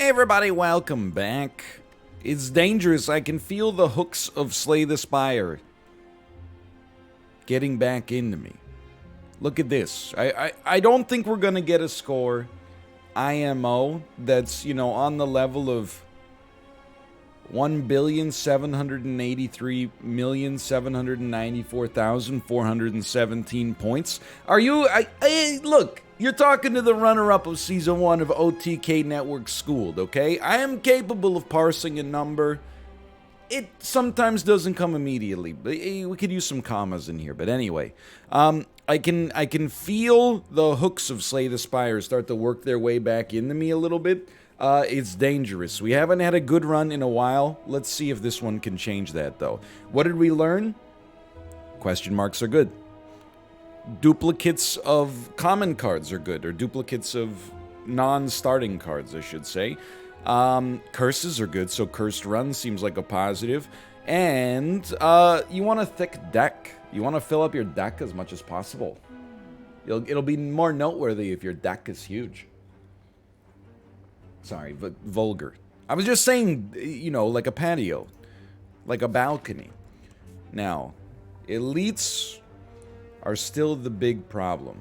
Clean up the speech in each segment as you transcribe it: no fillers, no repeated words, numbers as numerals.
Hey everybody, welcome back. It's dangerous. I can feel the hooks of Slay the Spire getting back into me. Look at this. I don't think we're gonna get a score IMO that's, on the level of 1,783,794,417 points. Are you? Look, you're talking to the runner-up of Season 1 of OTK Network Schooled, okay? I am capable of parsing a number. It sometimes doesn't come immediately. We could use some commas in here, but anyway. I can feel the hooks of Slay the Spire start to work their way back into me a little bit. It's dangerous. We haven't had a good run in a while. Let's see if this one can change that, though. What did we learn? Question marks are good. Duplicates of common cards are good, or duplicates of non-starting cards, I should say. Curses are good, so cursed run seems like a positive. And you want a thick deck. You want to fill up your deck as much as possible. It'll be more noteworthy if your deck is huge. Sorry, but vulgar. I was just saying, like a patio. Like a balcony. Now, elites are still the big problem.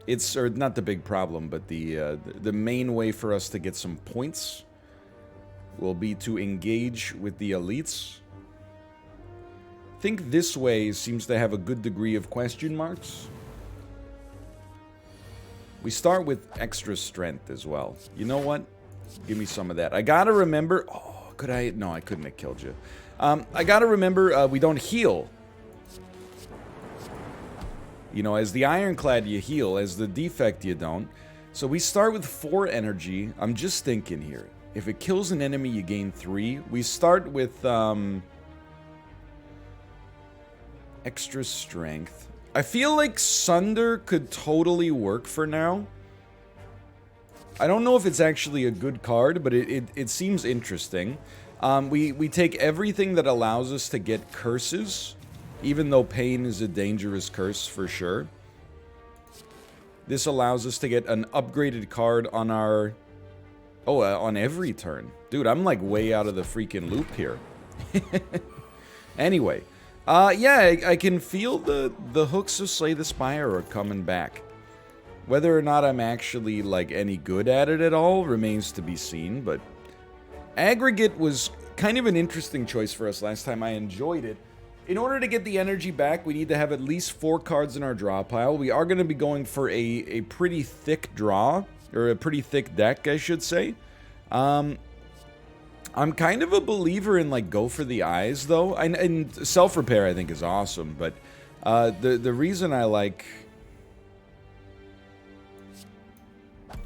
Or not the big problem, but the main way for us to get some points will be to engage with the elites. I think this way seems to have a good degree of question marks. We start with extra strength as well. You know what? Give me some of that. I gotta remember... Oh, could I... No, I couldn't have killed you. I gotta remember we don't heal. As the Ironclad you heal. As the Defect you don't. So we start with 4 energy. I'm just thinking here. If it kills an enemy, you gain 3. We start with extra strength. I feel like Sunder could totally work for now. I don't know if it's actually a good card, but it seems interesting. We take everything that allows us to get curses, even though pain is a dangerous curse for sure. This allows us to get an upgraded card on our... on every turn. Dude, I'm like way out of the freaking loop here. Anyway. Yeah, I can feel the hooks of Slay the Spire are coming back. Whether or not I'm actually, any good at it at all remains to be seen, but... Aggregate was kind of an interesting choice for us last time. I enjoyed it. In order to get the energy back, we need to have at least 4 cards in our draw pile. We are going to be going for a pretty thick draw, or a pretty thick deck, I should say. I'm kind of a believer in, go for the eyes, though. And self-repair, I think, is awesome, but the reason I like...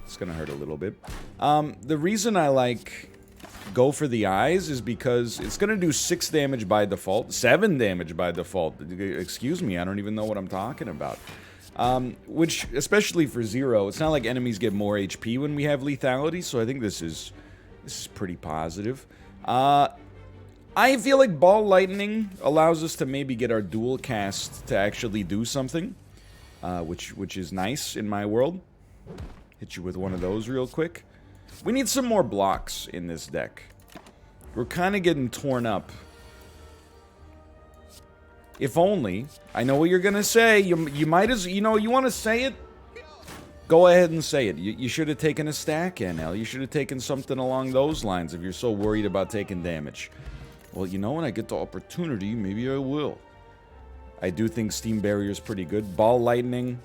It's gonna hurt a little bit. The reason I like go for the eyes is because it's gonna do 6 damage by default, 7 damage by default. Excuse me, I don't even know what I'm talking about. Which, especially for 0, it's not like enemies get more HP when we have lethality, so I think this is pretty positive. I feel like Ball Lightning allows us to maybe get our dual cast to actually do something, which is nice in my world. Hit you with one of those real quick. We need some more blocks in this deck. We're kind of getting torn up. If only. I know what you're going to say. You might as... you want to say it? Go ahead and say it. You should have taken a stack, NL. You should have taken something along those lines if you're so worried about taking damage. Well, when I get the opportunity, maybe I will. I do think Steam Barrier's pretty good. Ball Lightning.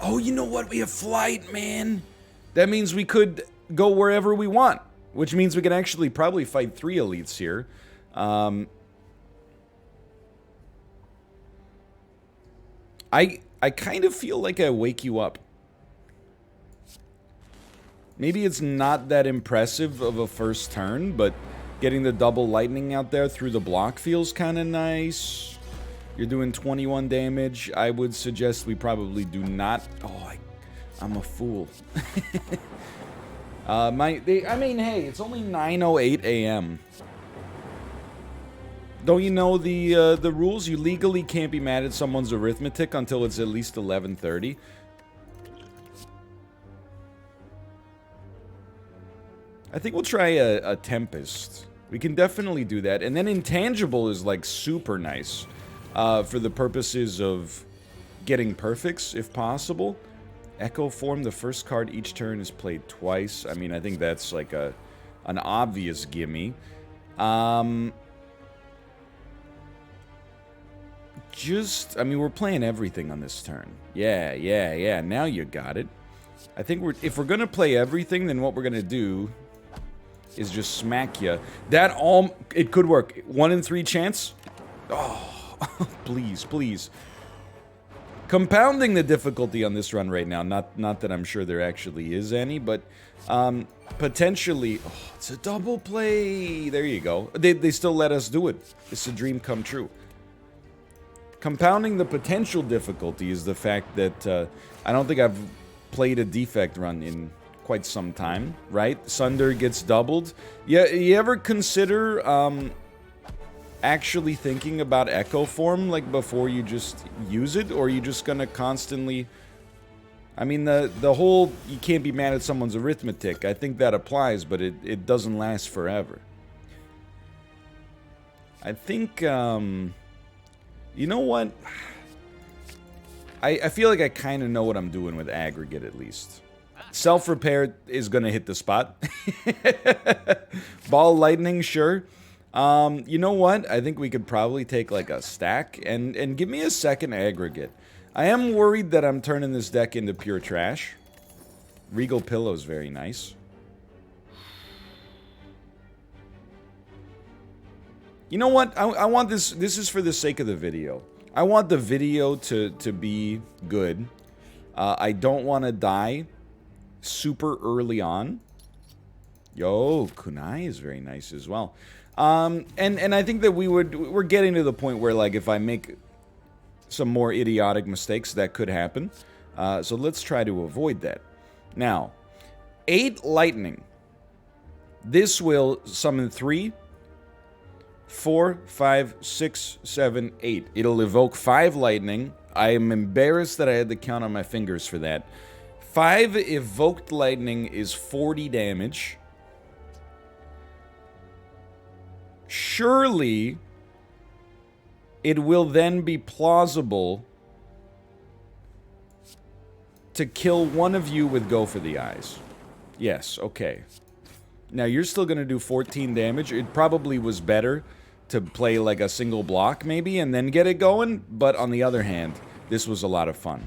Oh, you know what? We have Flight, man. That means we could go wherever we want. Which means we can actually probably fight 3 elites here. I kind of feel like I wake you up. Maybe it's not that impressive of a first turn, but getting the double lightning out there through the block feels kind of nice. You're doing 21 damage. I would suggest we probably do not... Oh, I'm a fool. I mean, hey, it's only 9:08 a.m. Don't you know the rules? You legally can't be mad at someone's arithmetic until it's at least 11:30. I think we'll try a Tempest. We can definitely do that. And then Intangible is, like, super nice. For the purposes of getting perfects, if possible. Echo Form, the first card each turn is played twice. I mean, I think that's, like, an obvious gimme. I mean, we're playing everything on this turn. Yeah. Now you got it. I think if we're gonna play everything, then what we're gonna do is just smack you. It could work. 1 in 3 chance. Oh, please. Compounding the difficulty on this run right now. Not that I'm sure there actually is any, but potentially. Oh, it's a double play. There you go. They still let us do it. It's a dream come true. Compounding the potential difficulty is the fact that I don't think I've played a defect run in quite some time, right? Sunder gets doubled. Yeah, you ever consider actually thinking about Echo Form, like, before you just use it? Or are you just gonna constantly... I mean, the whole you can't be mad at someone's arithmetic, I think that applies, but it doesn't last forever. I think, you know what? I feel like I kind of know what I'm doing with Aggregate, at least. Self-repair is going to hit the spot. Ball Lightning, sure. You know what? I think we could probably take, like, a stack and give me a second Aggregate. I am worried that I'm turning this deck into pure trash. Regal Pillow's very nice. You know what? I want this... This is for the sake of the video. I want the video to be good. I don't want to die super early on. Yo, Kunai is very nice as well. And I think that we're getting to the point where, like, if I make some more idiotic mistakes, that could happen. So let's try to avoid that. Now, 8 Lightning. This will summon 3... 4, 5, 6, 7, 8. It'll evoke 5 lightning. I am embarrassed that I had to count on my fingers for that. 5 evoked lightning is 40 damage. Surely, it will then be plausible to kill one of you with Go for the Eyes. Yes, okay. Now, you're still going to do 14 damage. It probably was better to play, like, a single block, maybe, and then get it going. But on the other hand, this was a lot of fun.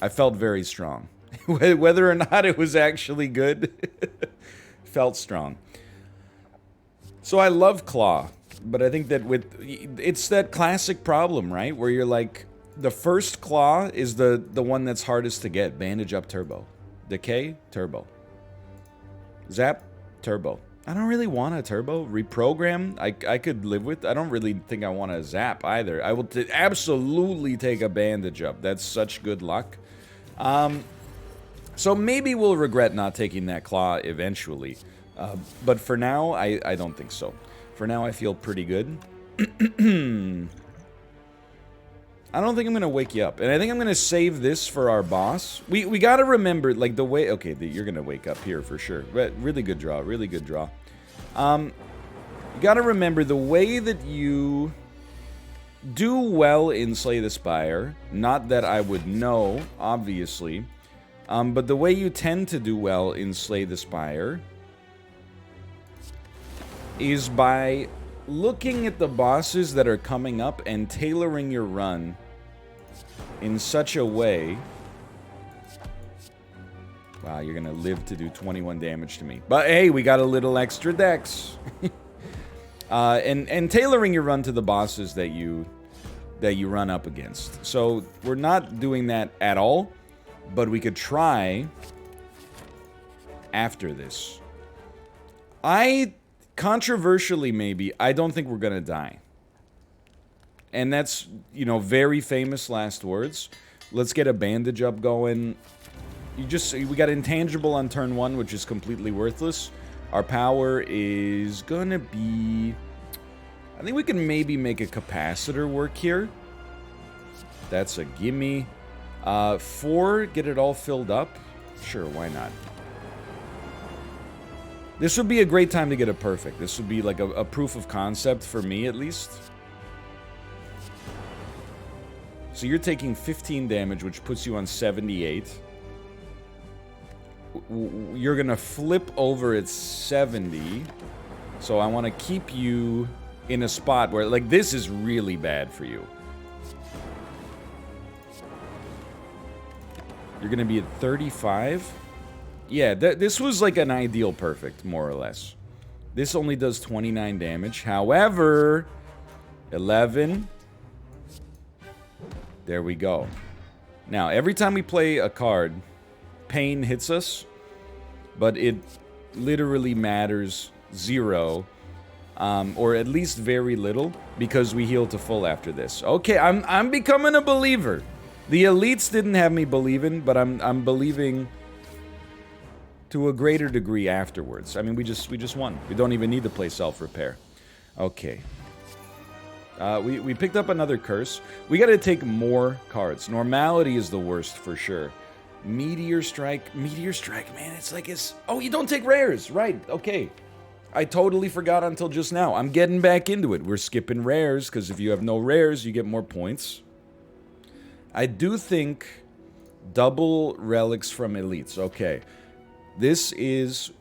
I felt very strong. Whether or not it was actually good, felt strong. So I love Claw, but I think that it's that classic problem, right? Where you're like, the first Claw is the one that's hardest to get. Bandage up, Turbo. Decay, Turbo. Zap, Turbo. I don't really want a Turbo. Reprogram, I could live with. I don't really think I want a Zap either. I will absolutely take a Bandage up. That's such good luck. So maybe we'll regret not taking that Claw eventually. But for now, I don't think so. For now, I feel pretty good. I don't think I'm going to wake you up. And I think I'm going to save this for our boss. We got to remember, like, the way... Okay, you're going to wake up here for sure. But really good draw. Really good draw. You got to remember the way that you do well in Slay the Spire. Not that I would know, obviously. But the way you tend to do well in Slay the Spire is by looking at the bosses that are coming up and tailoring your run in such a way... Wow, you're gonna live to do 21 damage to me. But hey, we got a little extra dex. and tailoring your run to the bosses that you run up against. So we're not doing that at all, but we could try after this. Controversially, maybe, I don't think we're gonna die. And that's, you know, very famous last words. Let's get a bandage up going. We got intangible on turn 1, which is completely worthless. Our power is gonna be... I think we can maybe make a capacitor work here. That's a gimme. 4, get it all filled up. Sure, why not? This would be a great time to get a perfect. This would be like a proof of concept for me, at least. So you're taking 15 damage, which puts you on 78. You're going to flip over at 70. So I want to keep you in a spot where, like, this is really bad for you. You're going to be at 35. Yeah, this was like an ideal perfect, more or less. This only does 29 damage. However, 11. There we go. Now, every time we play a card, pain hits us, but it literally matters 0, or at least very little, because we heal to full after this. Okay, I'm becoming a believer. The elites didn't have me believing, but I'm believing to a greater degree afterwards. I mean, we just won. We don't even need to play self-repair. Okay. We picked up another curse. We gotta take more cards. Normality is the worst for sure. Meteor Strike, man, it's like it's... Oh, you don't take rares, right, okay. I totally forgot until just now. I'm getting back into it. We're skipping rares, because if you have no rares, you get more points. I do think double relics from elites, okay. This is...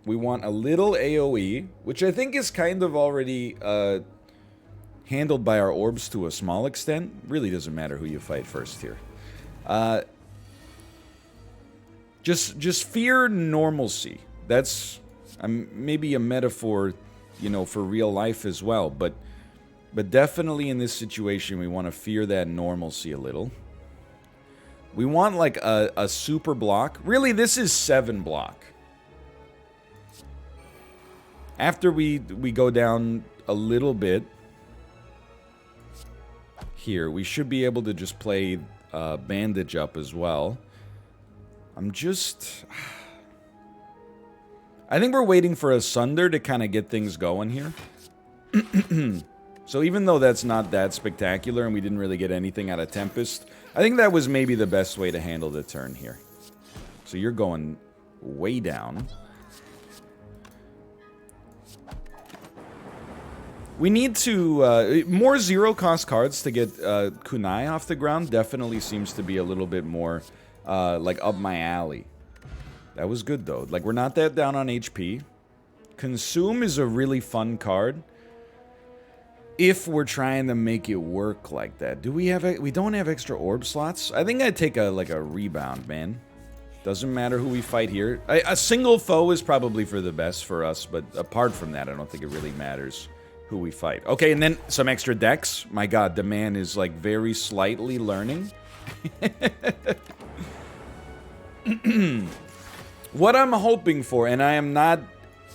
We want a little AoE, which I think is kind of already... handled by our orbs to a small extent. Really doesn't matter who you fight first here. Just fear normalcy. That's maybe a metaphor, you know, for real life as well. But definitely in this situation, we want to fear that normalcy a little. We want like a super block. Really, this is 7 block. After we go down a little bit. Here, we should be able to just play bandage up as well. I think we're waiting for a Sunder to kind of get things going here. So even though that's not that spectacular and we didn't really get anything out of Tempest, I think that was maybe the best way to handle the turn here. So you're going way down. We need to... more zero-cost cards to get Kunai off the ground definitely seems to be a little bit more, like, up my alley. That was good, though. Like, we're not that down on HP. Consume is a really fun card. If we're trying to make it work like that. Do we have... We don't have extra orb slots? I think I'd take a rebound, man. Doesn't matter who we fight here. A single foe is probably for the best for us, but apart from that, I don't think it really matters who we fight. Okay, and then some extra decks. My god, the man is like very slightly learning. What I'm hoping for, and I am not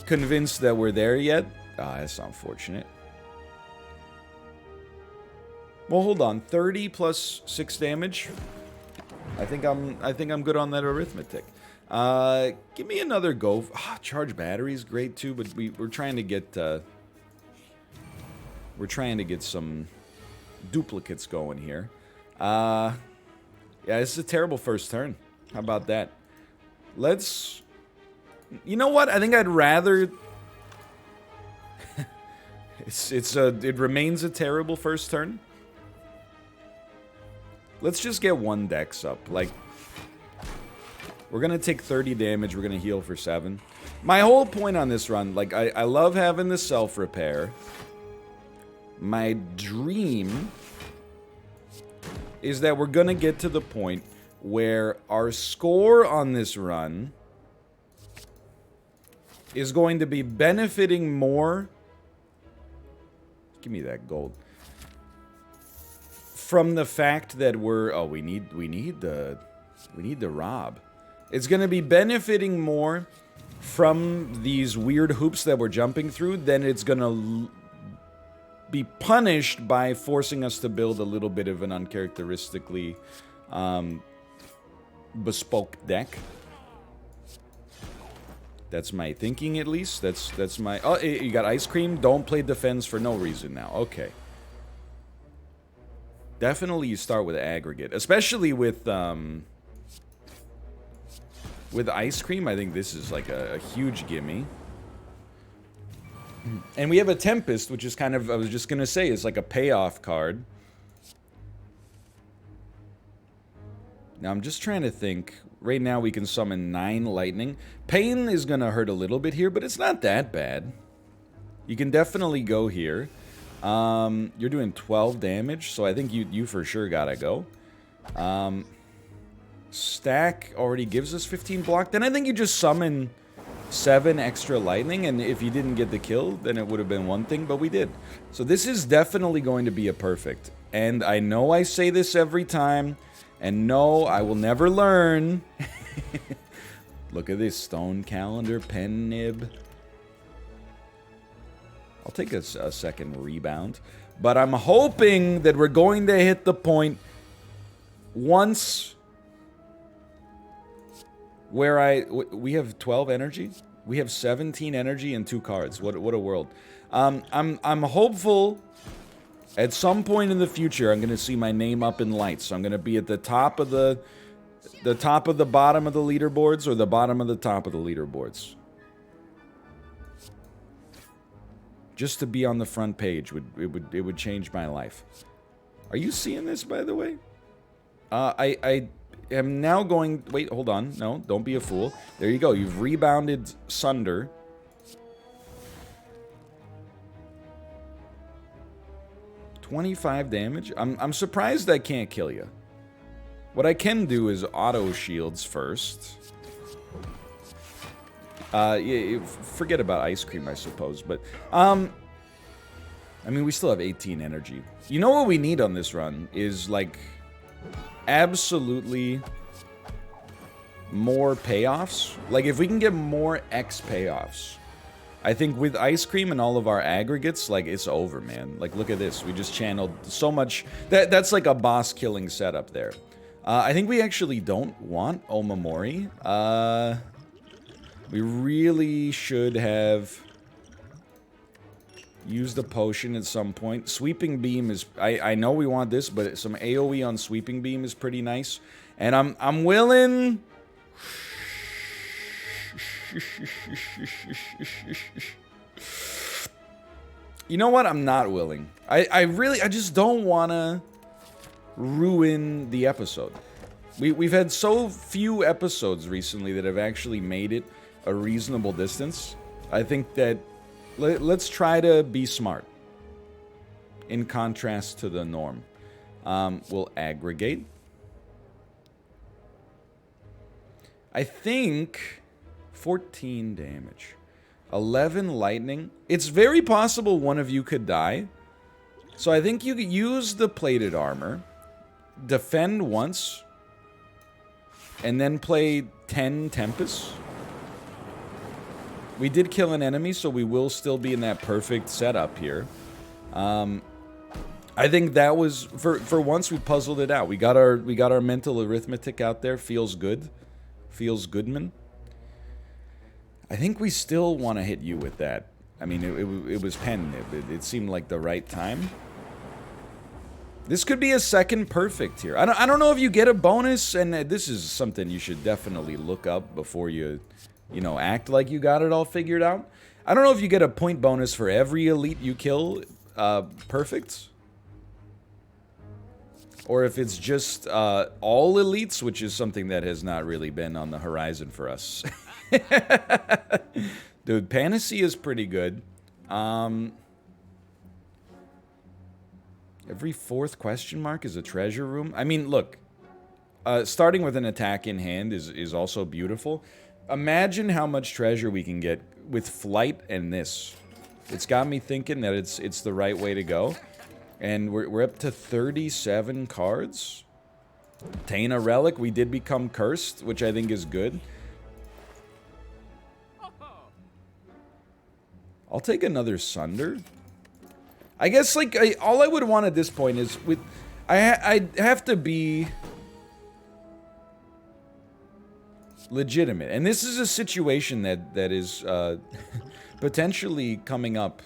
convinced that we're there yet. Ah, that's unfortunate. Well, hold on. 30 plus 6 damage. I think I'm good on that arithmetic. Give me another go. Charge battery is great too, but we're trying to get some duplicates going here. Yeah, this is a terrible first turn. How about that? Let's... You know what? I think I'd rather... It remains a terrible first turn. Let's just get one dex up. Like, we're gonna take 30 damage. We're gonna heal for 7. My whole point on this run, like, I love having the self-repair. My dream is that we're gonna get to the point where our score on this run is going to be benefiting more. Give me that gold. From the fact that we're... Oh, we need the rob. It's going to be benefiting more from these weird hoops that we're jumping through than it's going to be punished by forcing us to build a little bit of an uncharacteristically bespoke deck. That's my thinking, at least. That's my... Oh, you got ice cream? Don't play defense for no reason now. Okay. Definitely you start with aggregate. Especially with with Ice Cream, I think this is like a huge gimme. And we have a Tempest, which is kind of, I was just going to say, is like a payoff card. Now, I'm just trying to think. Right now, we can summon 9 Lightning. Pain is going to hurt a little bit here, but it's not that bad. You can definitely go here. You're doing 12 damage, so I think you for sure gotta go. Stack already gives us 15 block. Then I think you just summon 7 extra lightning, and if you didn't get the kill, then it would have been one thing, but we did. So this is definitely going to be a perfect. And I know I say this every time, and no, I will never learn. Look at this stone calendar, pen nib. I'll take a second rebound. But I'm hoping that we're going to hit the point once where we have 12 energy. We have 17 energy and 2 cards. What a world. I'm hopeful at some point in the future I'm going to see my name up in lights. So I'm going to be at the top of the bottom of the leaderboards, or the bottom of the top of the leaderboards. Just to be on the front page it would change my life. Are you seeing this, by the way? I am now going... Wait, hold on. No, don't be a fool. There you go. You've rebounded Sunder. $25 damage. I'm surprised I can't kill you. What I can do is auto shields first. Yeah, forget about Ice Cream, I suppose, but, I mean, we still have 18 energy. You know what we need on this run is, like, absolutely more payoffs. Like, if we can get more X payoffs, I think with Ice Cream and all of our aggregates, like, it's over, man. Like, look at this. We just channeled so much. That's like a boss-killing setup there. I think we actually don't want Omamori. We really should have used a potion at some point. Sweeping Beam is... I know we want this, but some AoE on Sweeping Beam is pretty nice. And I'm willing... You know what? I'm not willing. I just don't want to ruin the episode. We've had so few episodes recently that have actually made it a reasonable distance. I think that let's try to be smart in contrast to the norm. We'll aggregate. I think 14 damage, 11 lightning. It's very possible one of you could die, so I think you could use the plated armor, defend once, and then play 10 Tempests. We did kill an enemy, so we will still be in that perfect setup here. I think that was for once we puzzled it out. We got our mental arithmetic out there. Feels good. Feels goodman. I think we still want to hit you with that. I mean, it was pen nib. It seemed like the right time. This could be a second perfect here. I don't know if you get a bonus, and this is something you should definitely look up before you know, act like you got it all figured out. I don't know if you get a point bonus for every elite you kill perfect. Or if it's just all elites, which is something that has not really been on the horizon for us. Dude, Panacea is pretty good. Every 4th question mark is a treasure room. I mean, look. Starting with an attack in hand is also beautiful. Imagine how much treasure we can get with flight and this. It's got me thinking that it's the right way to go. And we're up to 37 cards. Obtain a relic. We did become cursed, which I think is good. I'll take another Sunder. I guess, like, all I would want at this point is with... I'd have to be... legitimate. And this is a situation that is potentially coming up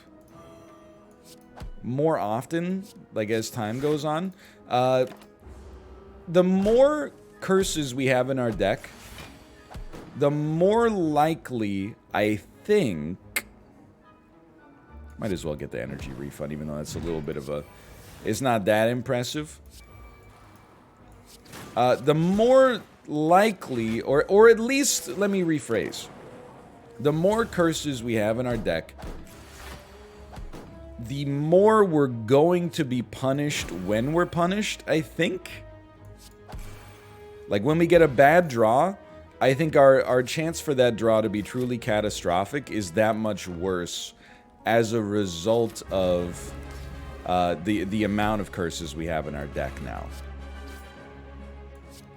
more often, like, as time goes on. The more curses we have in our deck, the more likely, I think... Might as well get the energy refund, even though that's a little bit of a... It's not that impressive. The more likely, or at least, let me rephrase. The more curses we have in our deck, the more we're going to be punished when we're punished, I think. Like, when we get a bad draw, I think our chance for that draw to be truly catastrophic is that much worse as a result of the amount of curses we have in our deck now.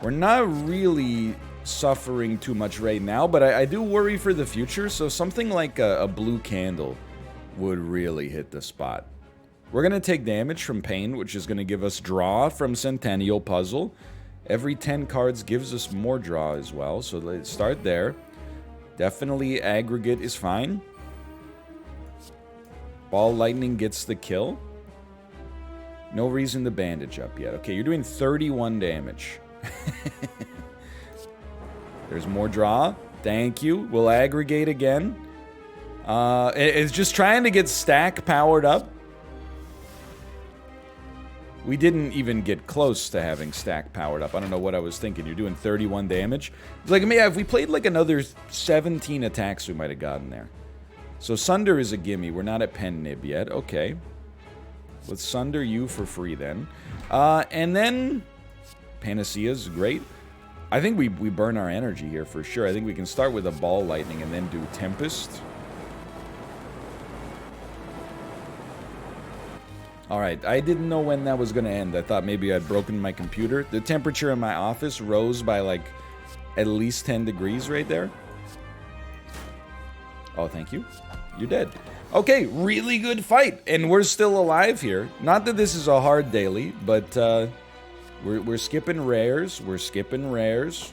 We're not really suffering too much right now, but I do worry for the future, so something like a blue candle would really hit the spot. We're going to take damage from Pain, which is going to give us draw from Centennial Puzzle. Every 10 cards gives us more draw as well, so let's start there. Definitely aggregate is fine. Ball Lightning gets the kill. No reason to bandage up yet. Okay, you're doing 31 damage. There's more draw. Thank you. We'll aggregate again. It's just trying to get stack powered up. We didn't even get close to having stack powered up. I don't know what I was thinking. You're doing 31 damage. It's like, I mean, if we played like another 17 attacks, we might have gotten there. So Sunder is a gimme. We're not at Pen Nib yet. Okay. Let's Sunder you for free then. And then Panacea is great. I think we burn our energy here for sure. I think we can start with a Ball Lightning and then do Tempest. Alright, I didn't know when that was going to end. I thought maybe I'd broken my computer. The temperature in my office rose by like at least 10 degrees right there. Oh, thank you. You're dead. Okay, really good fight. And we're still alive here. Not that this is a hard daily, but we're skipping rares. We're skipping rares.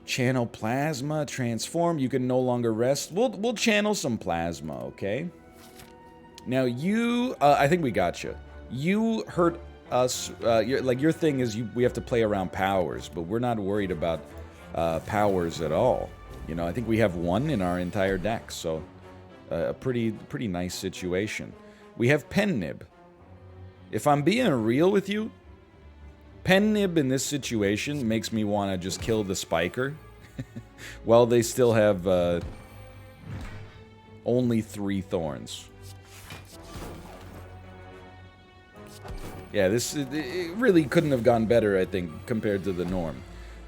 Channel Plasma, Transform. You can no longer rest. We'll channel some Plasma, okay? Now you, I think we got you. You hurt us, your thing is we have to play around powers, but we're not worried about powers at all. You know, I think we have one in our entire deck, so a pretty nice situation. We have Pen Nib. If I'm being real with you, Pen Nib in this situation makes me want to just kill the Spiker while they still have only 3 thorns. Yeah, it really couldn't have gone better, I think, compared to the norm.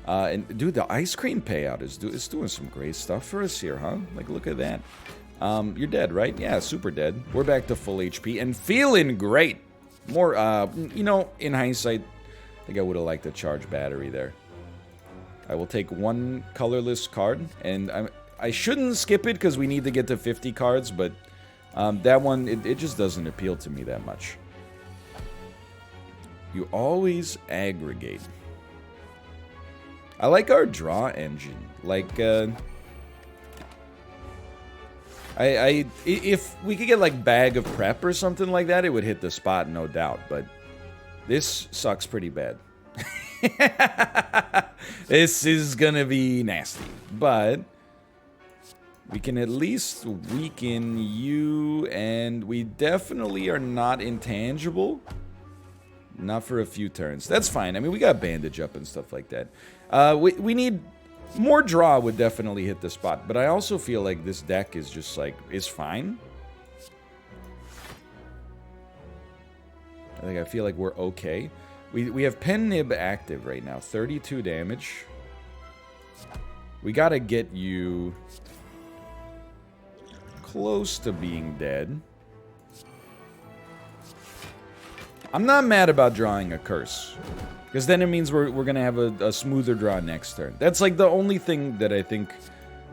And dude, the ice cream payout is doing some great stuff for us here, huh? Like, look at that. You're dead, right? Yeah, super dead. We're back to full HP and feeling great. More, you know, in hindsight, I think I would have liked a charge battery there. I will take 1 colorless card, and I shouldn't skip it because we need to get to 50 cards, but that one, it just doesn't appeal to me that much. You always aggregate. I like our draw engine. Like, if we could get like Bag of Prep or something like that, it would hit the spot, no doubt. But this sucks pretty bad. This is gonna be nasty. But we can at least weaken you, and we definitely are not intangible. Not for a few turns. That's fine. I mean, we got bandage up and stuff like that. We need... More draw would definitely hit the spot. But I also feel like this deck is just like... is fine. I feel like we're okay. We have Pen Nib active right now. 32 damage. We gotta get you... close to being dead. I'm not mad about drawing a curse, because then it means we're going to have a smoother draw next turn. That's like the only thing that I think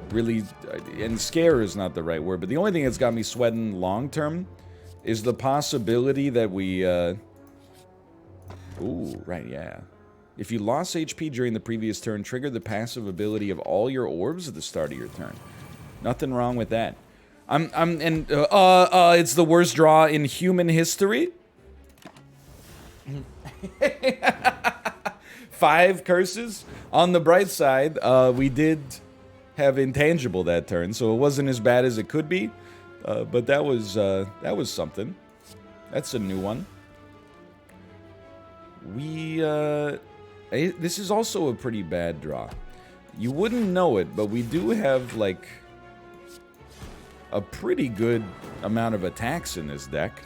really, and scare is not the right word, but the only thing that's got me sweating long term is the possibility that we, ooh, right, yeah. If you lost HP during the previous turn, trigger the passive ability of all your orbs at the start of your turn. Nothing wrong with that. It's the worst draw in human history. 5 curses. On the bright side, we did have intangible that turn, so it wasn't as bad as it could be. But that was something. That's a new one. This is also a pretty bad draw. You wouldn't know it, but we do have, like, a pretty good amount of attacks in this deck.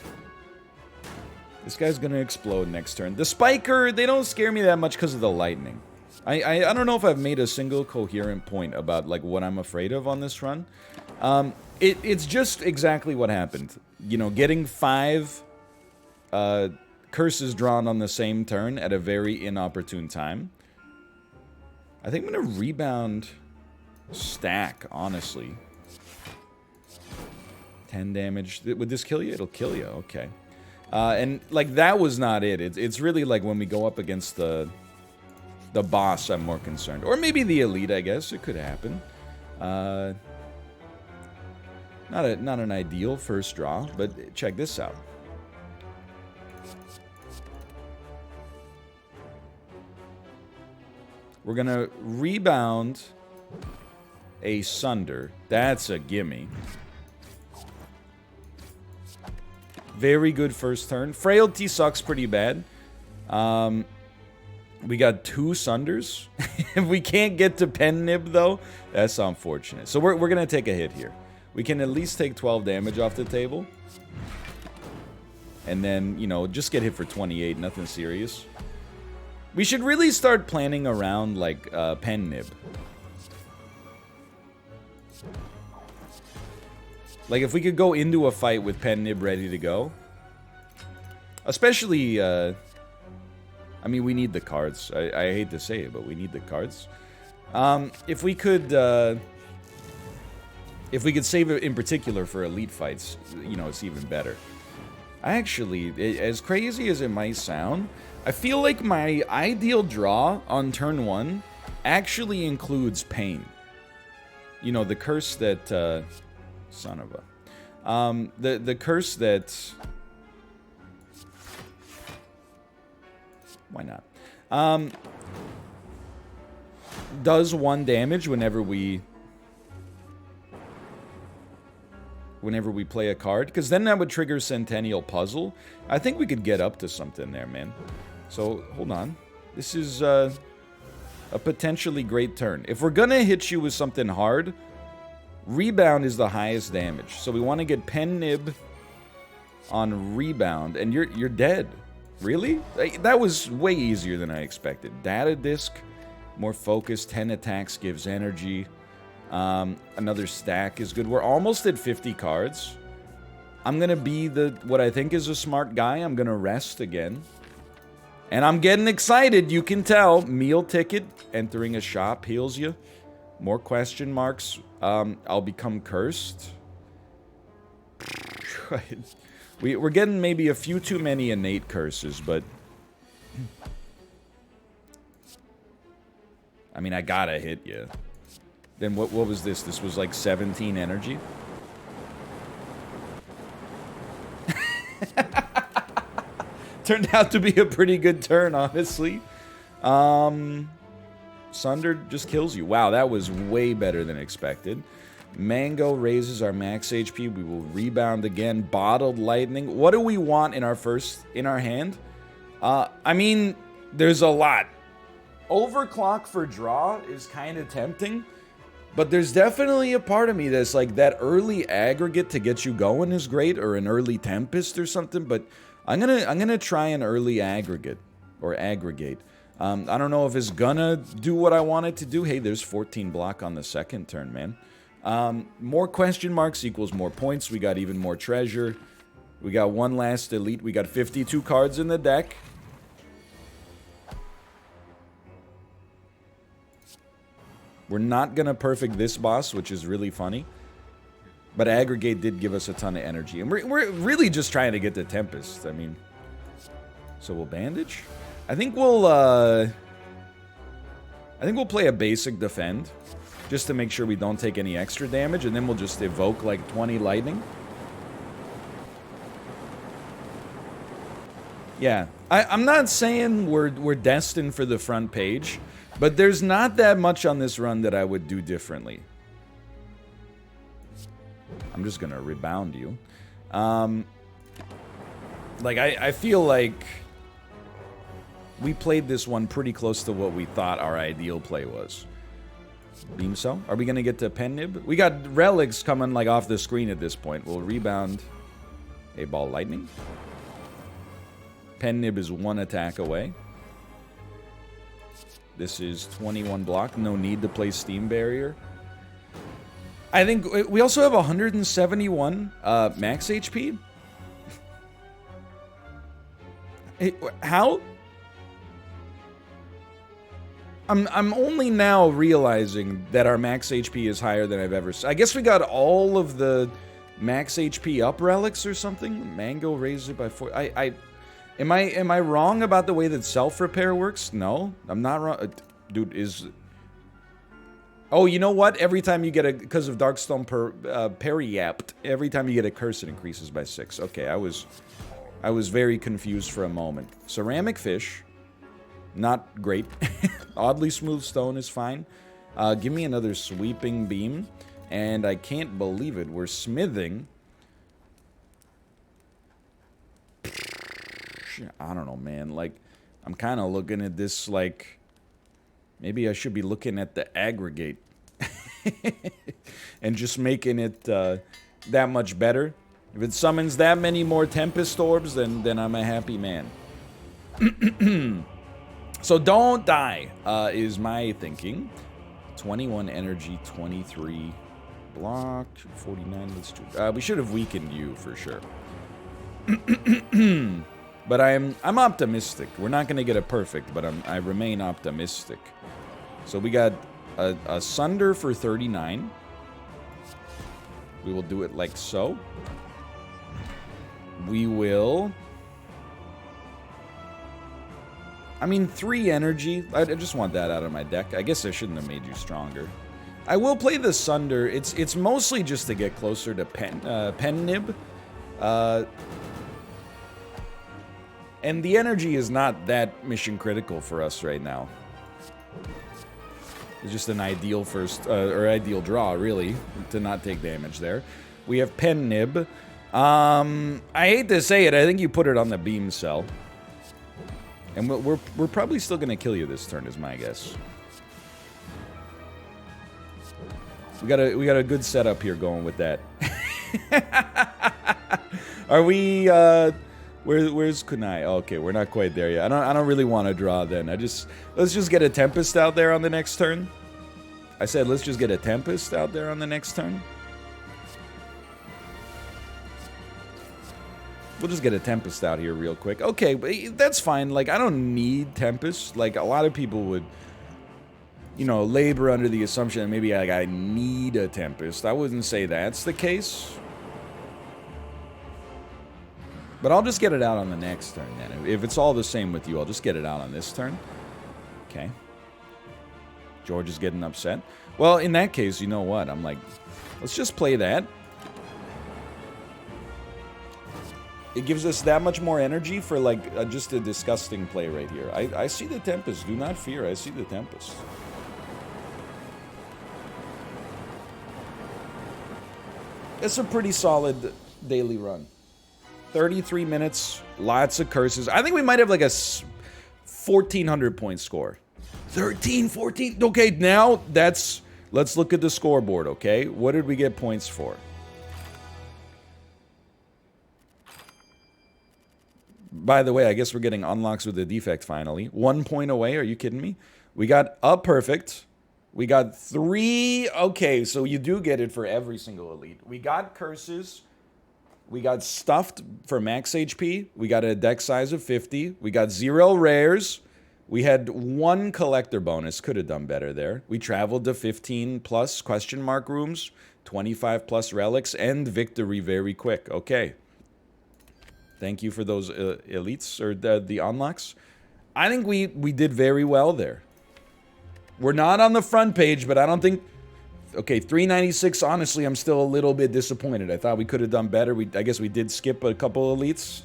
This guy's gonna explode next turn. The Spiker, they don't scare me that much because of the lightning. I don't know if I've made a single coherent point about, like, what I'm afraid of on this run. It's just exactly what happened. You know, getting 5 curses drawn on the same turn at a very inopportune time. I think I'm gonna rebound stack, honestly. 10 damage. Would this kill you? It'll kill you. Okay. And, like, that was not it. It's really, like, when we go up against the boss, I'm more concerned. Or maybe the elite, I guess. It could happen. Not an ideal first draw, but check this out. We're gonna rebound a Sunder. That's a gimme. Very good first turn. Frailty sucks pretty bad. We got 2 Sunders. If we can't get to Pen Nib, though, that's unfortunate. So we're gonna take a hit here. We can at least take 12 damage off the table. And then, you know, just get hit for 28, nothing serious. We should really start planning around, like, Pen Nib. Like, if we could go into a fight with Pen Nib ready to go. Especially, I mean, we need the cards. I hate to say it, but we need the cards. If we could save it in particular for elite fights, you know, it's even better. Actually, as crazy as it might sound, I feel like my ideal draw on turn 1 actually includes Pain. You know, the curse that, son of a... the curse that... Why not? Does 1 damage whenever we play a card, because then that would trigger Centennial Puzzle. I think we could get up to something there, man. So, hold on. This is a potentially great turn. If we're gonna hit you with something hard, Rebound is the highest damage. So we want to get Pen Nib on Rebound, and you're dead. Really? That was way easier than I expected. Data Disc, more focus, 10 attacks gives energy. Another stack is good. We're almost at 50 cards. I'm going to be what I think is a smart guy. I'm going to rest again. And I'm getting excited, you can tell. Meal ticket, entering a shop heals you. More question marks. I'll become cursed. We're getting maybe a few too many innate curses, but... I mean, I gotta hit you. Then what was this? This was like 17 energy? Turned out to be a pretty good turn, honestly. Sunder just kills you. Wow, that was way better than expected. Mango raises our max HP. We will rebound again. Bottled Lightning. What do we want in our hand? I mean, there's a lot. Overclock for draw is kind of tempting, but there's definitely a part of me that's like that early aggregate to get you going is great, or an early Tempest or something, but I'm gonna try an early aggregate or aggregate. I don't know if it's gonna do what I want it to do. Hey, there's 14 block on the second turn, man. More question marks equals more points. We got even more treasure. We got one last elite. We got 52 cards in the deck. We're not gonna perfect this boss, which is really funny. But Aggregate did give us a ton of energy. And we're really just trying to get the Tempest. I mean... So we'll Bandage? I think we'll play a basic Defend. Just to make sure we don't take any extra damage. And then we'll just evoke like 20 Lightning. Yeah, I'm not saying we're destined for the front page, but there's not that much on this run that I would do differently. I'm just gonna rebound you. Like, I feel like we played this one pretty close to what we thought our ideal play was. Beam Cell? Are we gonna get to Pen Nib? We got relics coming, like, off the screen at this point. We'll rebound a Ball Lightning. Pen Nib is 1 attack away. This is 21 block. No need to play Steam Barrier. I think we also have 171 max HP. How? I'm only now realizing that our max HP is higher than I've ever seen. I guess we got all of the max HP up relics or something. Mango raised it by 4. Am I wrong about the way that self-repair works? No, I'm not wrong. Dude, is... Oh, you know what? Every time you get a... Because of Darkstone Periapt, every time you get a curse, it increases by 6. Okay, I was very confused for a moment. Ceramic Fish. Not great. Oddly Smooth Stone is fine. Give me another Sweeping Beam. And I can't believe it. We're smithing... I don't know, man. Like, I'm kind of looking at this like... Maybe I should be looking at the aggregate. And just making it that much better. If it summons that many more Tempest Orbs, then I'm a happy man. So don't die, is my thinking. 21 energy, 23 block, 49. Let's do... we should have weakened you for sure. But I'm optimistic. We're not going to get it perfect, but I remain optimistic. So we got a Sunder for 39. We will do it like so. We will... I mean, 3 energy. I just want that out of my deck. I guess I shouldn't have made you stronger. I will play the Sunder. It's mostly just to get closer to Pen Nib. And the energy is not that mission critical for us right now. It's just an ideal first, or ideal draw, really, to not take damage there. We have Pen Nib. I hate to say it, I think you put it on the Beam Cell. And we're probably still going to kill you this turn, is my guess. We got a good setup here going with that. Are we... Where's Kunai? Okay, we're not quite there yet. I don't really want to draw then. Let's just get a Tempest out there on the next turn. I said let's just get a Tempest out there on the next turn. We'll just get a Tempest out here real quick. Okay, but that's fine. Like, I don't need Tempest. Like, a lot of people would, you know, labor under the assumption that maybe like, I need a Tempest. I wouldn't say that's the case. But I'll just get it out on the next turn, then. If it's all the same with you, I'll just get it out on this turn. Okay. George is getting upset. Well, in that case, you know what? I'm like, let's just play that. It gives us that much more energy for, like, just a disgusting play right here. I see the Tempest. Do not fear. I see the Tempest. It's a pretty solid daily run. 33 minutes, lots of curses. I think we might have like a 1,400 point score. 13, 14. Okay, now that's... Let's look at the scoreboard, okay? What did we get points for? By the way, I guess we're getting unlocks with the defect finally. 1 point away, are you kidding me? We got a perfect. We got 3... Okay, so you do get it for every single elite. We got curses... We got stuffed for max HP. We got a deck size of 50. We got 0 rares. We had 1 collector bonus. Could have done better there. We traveled to 15 plus question mark rooms, 25 plus relics, and victory very quick. Okay. Thank you for those elites, or the unlocks. I think we did very well there. We're not on the front page, but I don't think... Okay, 396, honestly, I'm still a little bit disappointed. I thought we could have done better. I guess we did skip a couple elites.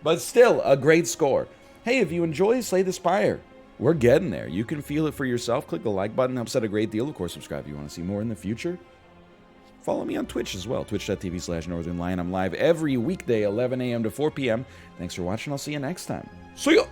But But still, a great score. Hey, if you enjoy Slay the Spire, we're getting there. You can feel it for yourself. Click the like button. Helps out a great deal. Of course, subscribe if you want to see more in the future. Follow me on Twitch as well, twitch.tv/NorthernLion. I'm live every weekday, 11 a.m. to 4 p.m. Thanks for watching. I'll see you next time. See ya!